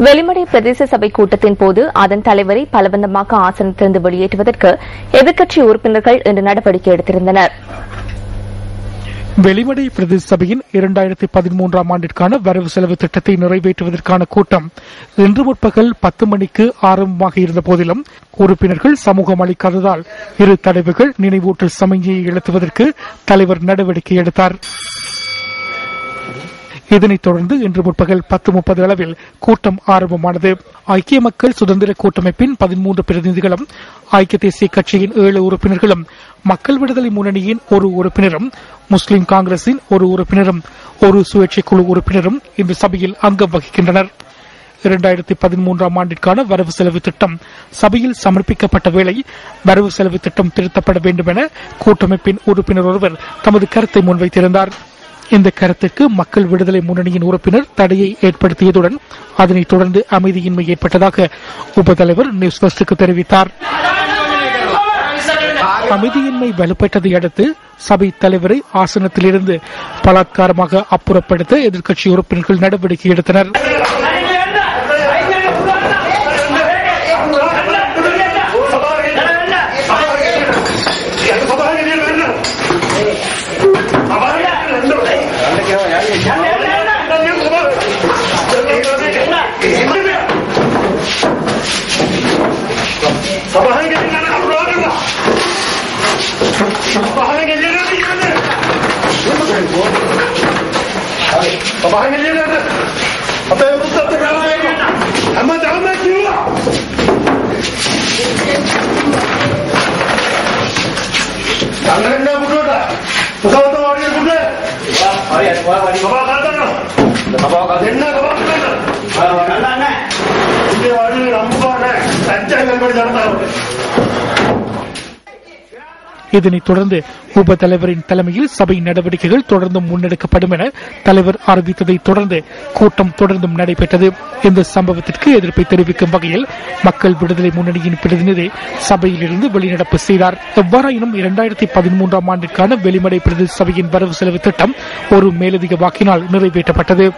வெளிமடை பிரதேச சபை கூட்டத்தின் போது அதன் தலைவரை பலவந்தமாக ஆசனத்திலிருந்து வெளியேற்றுவதற்கு எதிர்க்கட்சி உறுப்பினர்கள் இன்று நடவடிக்கை எடுத்திருந்தனர். வெளிமடை பிரதேச சபையின் 2013ஆம் ஆண்டிற்கான வரவு செலவு திட்டத்தை நிறைவேற்றுவதற்கான கூட்டம் இன்று முற்பகல் 10 மணிக்கு ஆரம்பமாக இருந்த போதிலும் உறுப்பினர்கள் சமூகம் அளிக்காததால் இரு தலைவர்கள் நினைவூட்டல் சமிக்ஞையை எழுத்துவதற்கு தலைவர் நடவடிக்கை எடுத்தார். இதனைத் தொடர்ந்து இன்று முற்பகல் 10:30 அளவில் கூட்டம் ஆரம்பமானது. ஐக்கிய மக்கள் சுதந்திர கூட்டமைப்பின் 13 பிரதிநிதிகளும், ஐக்கிய தேசிய கட்சியின் 7 உறுப்பினர்களும், மக்கள் விடுதலை முன்னணியின் 1 உறுப்பினரும், முஸ்லிம் காங்கிரசின் 1 உறுப்பினரும், 1 சுயேட்சை குழு உறுப்பினரும் இந்த சபையில் அங்கம் வகிக்கின்றனர். 2013ஆம் ஆண்டிற்கான வரவு செலவு திட்டம் சபையில் சமர்ப்பிக்கப்பட்ட வேளை வரவு செலவு திட்டம் திருத்தப்பட வேண்டும் என கூட்டமைப்பின் உறுப்பினர் ஒருவர் தமது கருத்தை முன்வைத்திருந்தார். இந்த கருத்துக்கு மக்கள் விடுதலை முன்னணியின் உறுப்பினர் தடையை ஏற்படுத்தியதுடன் அதனைத் தொடர்ந்து அமைதியின்மை ஏற்பட்டதாக உபதலைவர் நியூஸ் ஃபர்ஸ்டுக்கு தெரிவித்தார். அமைதியின்மை வலுப்பட்டதை அடுத்து சபை தலைவரை ஆசனத்திலிருந்து பலாத்காரமாக அப்புறப்படுத்த எதிர்க்கட்சி உறுப்பினர்கள் நடவடிக்கை எடுத்தனர். இதனைத் தொடர்ந்து உபதலைவரின் தலைமையில் சபை நடவடிக்கைகள் தொடர்ந்தும் முன்னெடுக்கப்படும் என தலைவர் அறிவித்ததை தொடர்ந்து கூட்டம் தொடர்ந்தும் நடைபெற்றது. இந்த சம்பவத்திற்கு எதிர்ப்பை தெரிவிக்கும் வகையில் மக்கள் விடுதலை முன்னணியின் பிரதிநிதி சபையிலிருந்து வெளிநடப்பு செய்தார். எவ்வாறாயினும் 2013ஆம் ஆண்டிற்கான வெளிமடை பிரதேச சபையின் வரவு செலவு திட்டம் ஒரு மேலதிக வாக்கினால் நிறைவேற்றப்பட்டது.